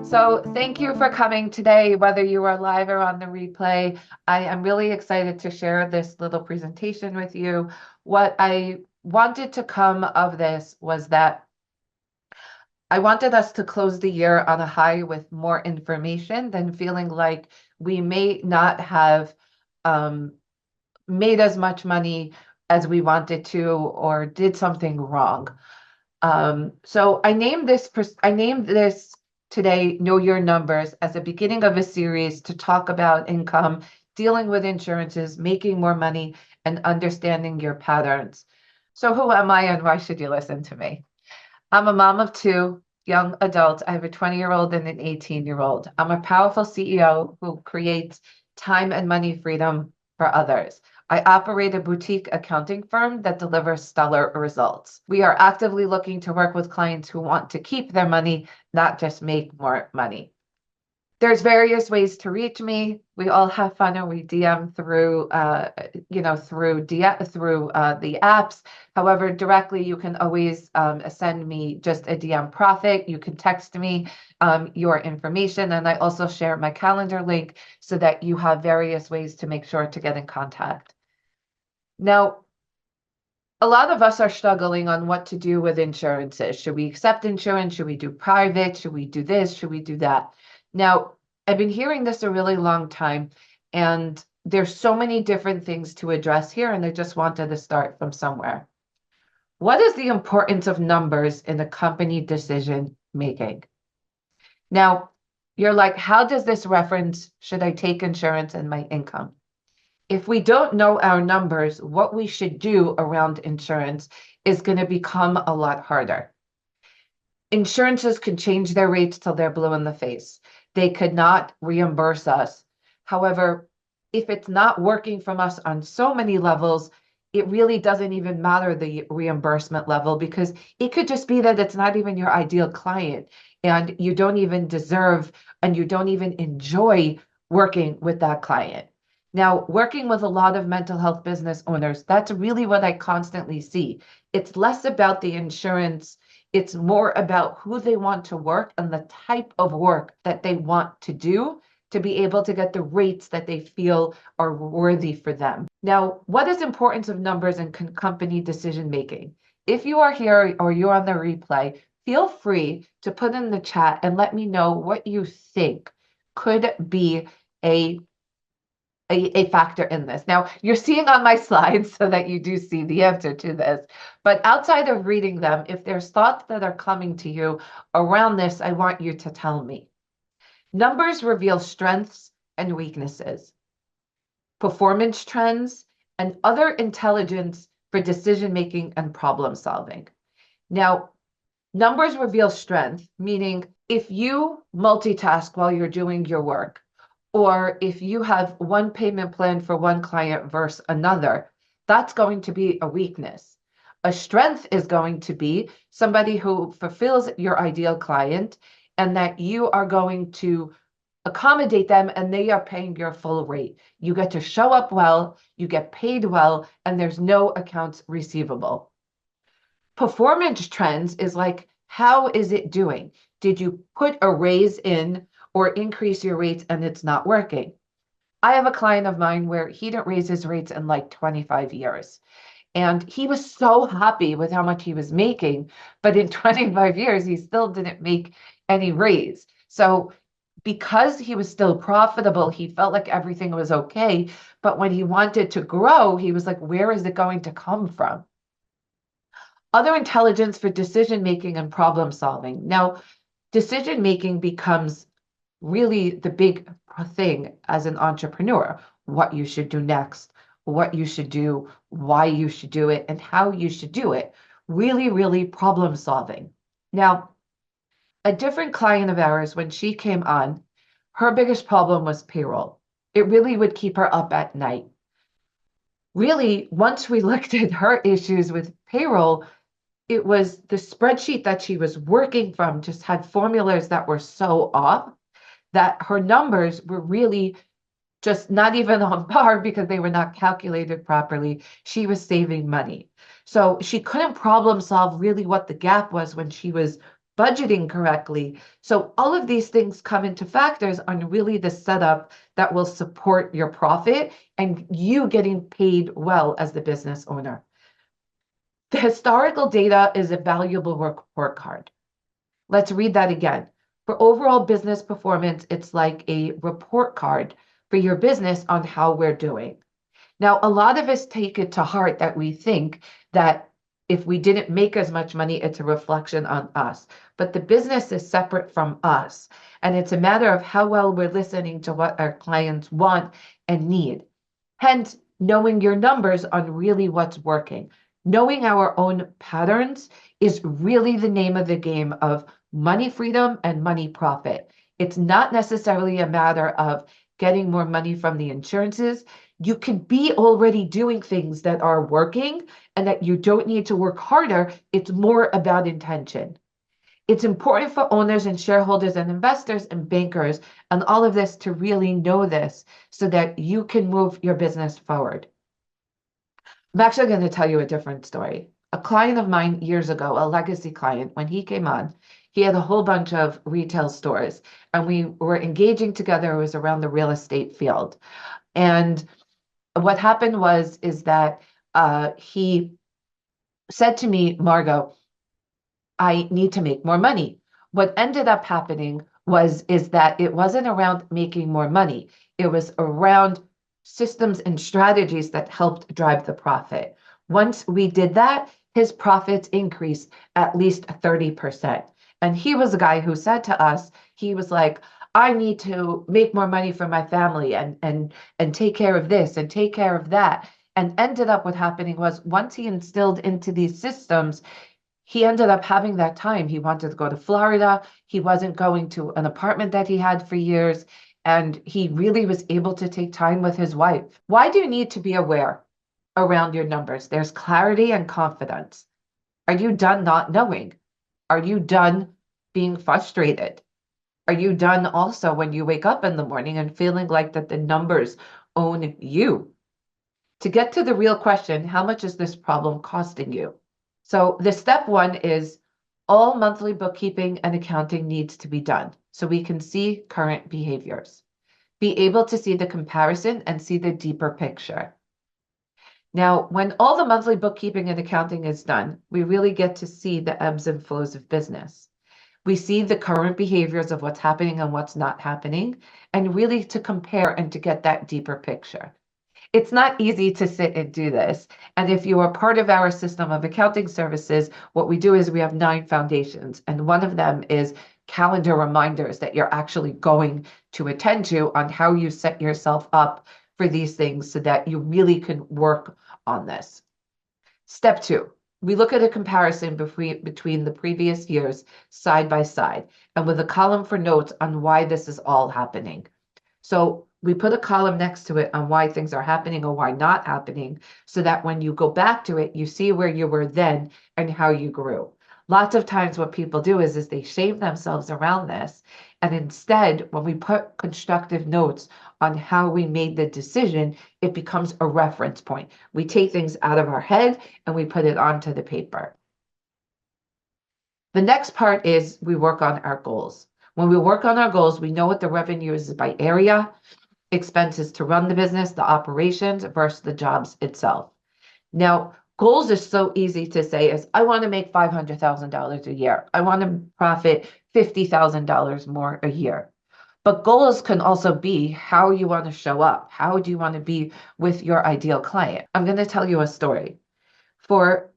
So thank you for coming today, whether you are live or on the replay. I am really excited to share this little presentation with you. What I wanted to come of this was that I wanted us to close the year on a high with more information than feeling like we may not have made as much money as we wanted to or did something wrong. So I named this today, Know Your Numbers, as the beginning of a series to talk about income, dealing with insurances, making more money, and understanding your patterns. So who am I and why should you listen to me? I'm a mom of two young adults. I have a 20-year-old and an 18-year-old. I'm a powerful CEO who creates time and money freedom for others. I operate a boutique accounting firm that delivers stellar results. We are actively looking to work with clients who want to keep their money, not just make more money. There's various ways to reach me. We all have fun and we DM through, the apps. However, directly, you can always send me just a DM Profit. You can text me your information, and I also share my calendar link so that you have various ways to make sure to get in contact. Now, a lot of us are struggling on what to do with insurances. Should we accept insurance? Should we do private? Should we do this? Should we do that? Now, I've been hearing this a really long time, and there's so many different things to address here, and I just wanted to start from somewhere. What is the importance of numbers in a company decision making? Now, you're like, how does this reference, should I take insurance and my income? If we don't know our numbers, what we should do around insurance is going to become a lot harder. Insurances can change their rates till they're blue in the face. They could not reimburse us. However, if it's not working from us on so many levels, it really doesn't even matter the reimbursement level, because it could just be that it's not even your ideal client and you don't even deserve and you don't even enjoy working with that client. Now, working with a lot of mental health business owners, that's really what I constantly see. It's less about the insurance. It's more about who they want to work and the type of work that they want to do to be able to get the rates that they feel are worthy for them. Now, what is importance of numbers in company decision making? If you are here or you're on the replay, feel free to put in the chat and let me know what you think could be a factor in this. Now, you're seeing on my slides so that you do see the answer to this, but outside of reading them, if there's thoughts that are coming to you around this, I want you to tell me. Numbers reveal strengths and weaknesses, performance trends, and other intelligence for decision-making and problem solving. Now, numbers reveal strength, meaning if you multitask while you're doing your work, or if you have one payment plan for one client versus another, that's going to be a weakness. A strength is going to be somebody who fulfills your ideal client and that you are going to accommodate them and they are paying your full rate. You get to show up well, you get paid well, and there's no accounts receivable. Performance trends is like, how is it doing? Did you put a raise in or increase your rates and it's not working? I have a client of mine where he didn't raise his rates in like 25 years. And he was so happy with how much he was making, but in 25 years, he still didn't make any raise. So because he was still profitable, he felt like everything was okay. But when he wanted to grow, he was like, where is it going to come from? Other intelligence for decision making and problem solving. Now, decision making becomes really the big thing as an entrepreneur. What you should do next, what you should do, why you should do it, and how you should do it. Really, really problem solving. Now, a different client of ours, when she came on, her biggest problem was payroll. It really would keep her up at night. Really, once we looked at her issues with payroll, it was the spreadsheet that she was working from just had formulas that were so off that her numbers were really just not even on par because they were not calculated properly. She was saving money. So she couldn't problem solve really what the gap was when she was budgeting correctly. So all of these things come into factors on really the setup that will support your profit and you getting paid well as the business owner. The historical data is a valuable report card. Let's read that again. For overall business performance, it's like a report card for your business on how we're doing. Now, a lot of us take it to heart that we think that if we didn't make as much money, it's a reflection on us. But the business is separate from us. And it's a matter of how well we're listening to what our clients want and need. Hence, knowing your numbers on really what's working. Knowing our own patterns is really the name of the game of money freedom and money profit. It's not necessarily a matter of getting more money from the insurances. You can be already doing things that are working and that you don't need to work harder. It's more about intention. It's important for owners and shareholders and investors and bankers and all of this to really know this so that you can move your business forward. I'm actually going to tell you a different story. A client of mine years ago, a legacy client, when he came on, he had a whole bunch of retail stores and we were engaging together. It was around the real estate field. And what happened is that he said to me, Margot, I need to make more money. What ended up happening is that it wasn't around making more money. It was around systems and strategies that helped drive the profit. Once we did that, his profits increased at least 30%. And he was a guy who said to us, he was like, I need to make more money for my family and take care of this and take care of that. And ended up what happening was once he instilled into these systems, he ended up having that time. He wanted to go to Florida. He wasn't going to an apartment that he had for years. And he really was able to take time with his wife. Why do you need to be aware around your numbers? There's clarity and confidence. Are you done not knowing? Are you done being frustrated? Are you done also when you wake up in the morning and feeling like that the numbers own you? To get to the real question, how much is this problem costing you? So the step one is all monthly bookkeeping and accounting needs to be done so we can see current behaviors, be able to see the comparison and see the deeper picture. Now, when all the monthly bookkeeping and accounting is done, we really get to see the ebbs and flows of business. We see the current behaviors of what's happening and what's not happening, and really to compare and to get that deeper picture. It's not easy to sit and do this. And if you are part of our system of accounting services, what we do is we have 9 foundations. And one of them is calendar reminders that you're actually going to attend to on how you set yourself up for these things so that you really can work on this. Step 2, we look at a comparison between the previous years side by side and with a column for notes on why this is all happening. So we put a column next to it on why things are happening or why not happening, so that when you go back to it, you see where you were then and how you grew. Lots of times what people do is they shame themselves around this. And instead, when we put constructive notes on how we made the decision, it becomes a reference point. We take things out of our head and we put it onto the paper. The next part is we work on our goals. When we work on our goals, we know what the revenue is by area, expenses to run the business, the operations versus the jobs itself. Now, goals are so easy to say as I want to make $500,000 a year. I want to profit $50,000 more a year. But goals can also be how you want to show up. How do you want to be with your ideal client? I'm going to tell you a story. For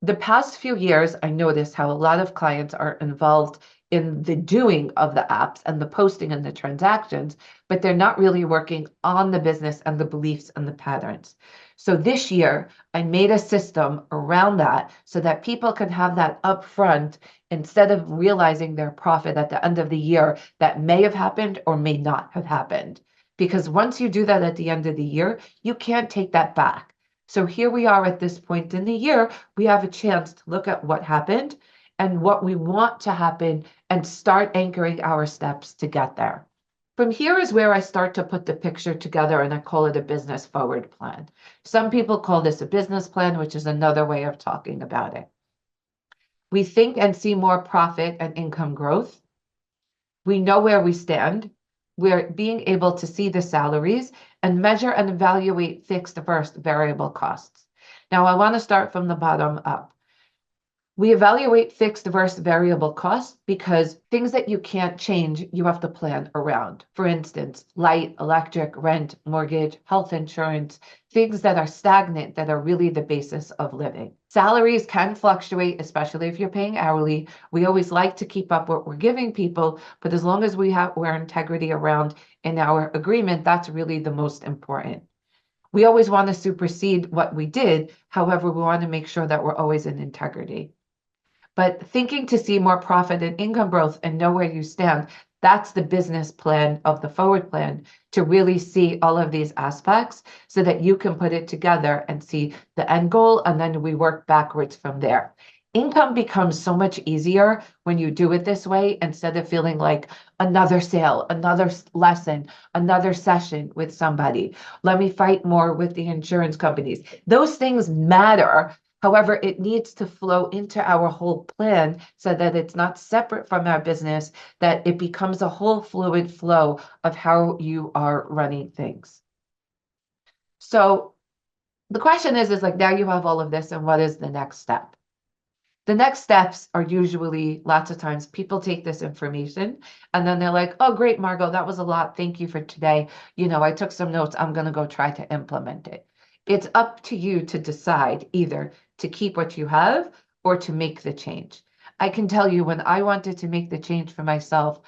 the past few years, I noticed how a lot of clients are involved in the doing of the apps and the posting and the transactions, but they're not really working on the business and the beliefs and the patterns. So this year, I made a system around that so that people can have that upfront instead of realizing their profit at the end of the year that may have happened or may not have happened. Because once you do that at the end of the year, you can't take that back. So here we are at this point in the year, we have a chance to look at what happened and what we want to happen and start anchoring our steps to get there. From here is where I start to put the picture together, and I call it a business forward plan. Some people call this a business plan, which is another way of talking about it. We think and see more profit and income growth. We know where we stand. We're being able to see the salaries and measure and evaluate fixed versus variable costs. Now, I want to start from the bottom up. We evaluate fixed versus variable costs because things that you can't change, you have to plan around. For instance, light, electric, rent, mortgage, health insurance, things that are stagnant that are really the basis of living. Salaries can fluctuate, especially if you're paying hourly. We always like to keep up what we're giving people, but as long as we're integrity around in our agreement, that's really the most important. We always want to supersede what we did. However, we want to make sure that we're always in integrity. But thinking to see more profit and income growth and know where you stand, that's the business plan of the forward plan, to really see all of these aspects so that you can put it together and see the end goal, and then we work backwards from there. Income becomes so much easier when you do it this way, instead of feeling like another sale, another lesson, another session with somebody. Let me fight more with the insurance companies. Those things matter. However, it needs to flow into our whole plan so that it's not separate from our business, that it becomes a whole fluid flow of how you are running things. So the question is like, now you have all of this, and what is the next step? The next steps are usually, lots of times, people take this information and then they're like, oh, great, Margot, that was a lot. Thank you for today. I took some notes. I'm going to go try to implement it. It's up to you to decide either to keep what you have or to make the change. I can tell you, when I wanted to make the change for myself,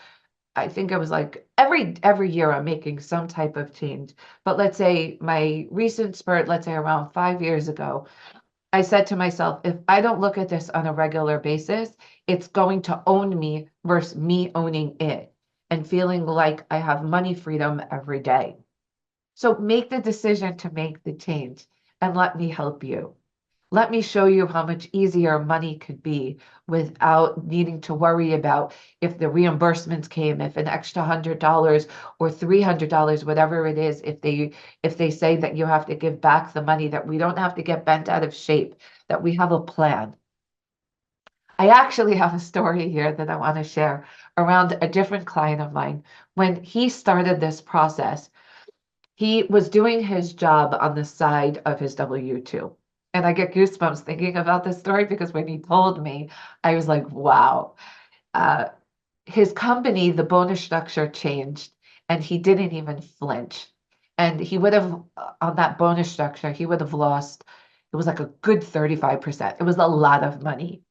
I think it was like every year I'm making some type of change. But let's say my recent spurt, let's say around 5 years ago, I said to myself, if I don't look at this on a regular basis, it's going to own me versus me owning it and feeling like I have money freedom every day. So make the decision to make the change, and let me help you. Let me show you how much easier money could be without needing to worry about if the reimbursements came, if an extra $100 or $300, whatever it is, if they say that you have to give back the money, that we don't have to get bent out of shape, that we have a plan. I actually have a story here that I want to share around a different client of mine. When he started this process, he was doing his job on the side of his W-2. And I get goosebumps thinking about this story, because when he told me, I was like, wow. His company, the bonus structure changed, and he didn't even flinch. And he would have, on that bonus structure, he would have lost, it was like a good 35%. It was a lot of money.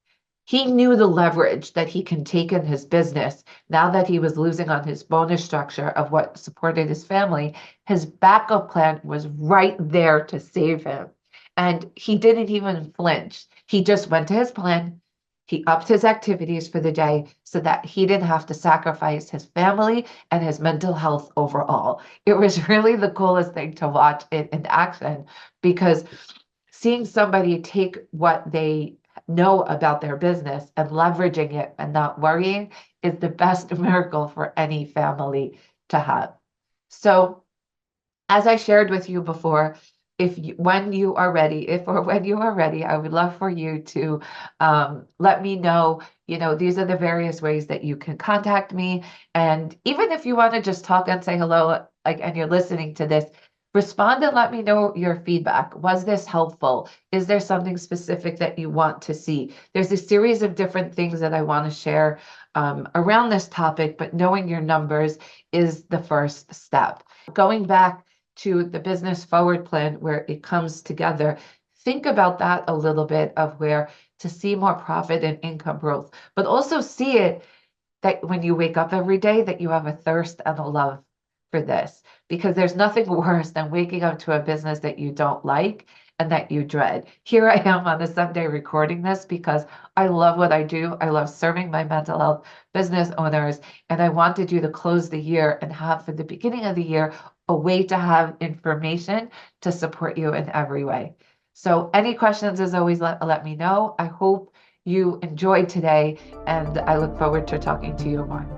He knew the leverage that he can take in his business now that he was losing on his bonus structure of what supported his family. His backup plan was right there to save him. And he didn't even flinch. He just went to his plan. He upped his activities for the day so that he didn't have to sacrifice his family and his mental health overall. It was really the coolest thing to watch it in action, because seeing somebody take what they know about their business and leveraging it and not worrying is the best miracle for any family to have. So, as I shared with you before, when you are ready, I would love for you to let me know. These are the various ways that you can contact me. And even if you want to just talk and say hello, and you're listening to this, respond and let me know your feedback. Was this helpful? Is there something specific that you want to see? There's a series of different things that I want to share around this topic, but knowing your numbers is the first step. Going back to the business forward plan, where it comes together, think about that a little bit, of where to see more profit and income growth, but also see it that when you wake up every day, that you have a thirst and a love for this, because there's nothing worse than waking up to a business that you don't like and that you dread. Here I am on a Sunday recording this because I love what I do. I love serving my mental health business owners, and I wanted you to close the year and have, for the beginning of the year, a way to have information to support you in every way. So any questions, as always, let me know. I hope you enjoyed today, and I look forward to talking to you more.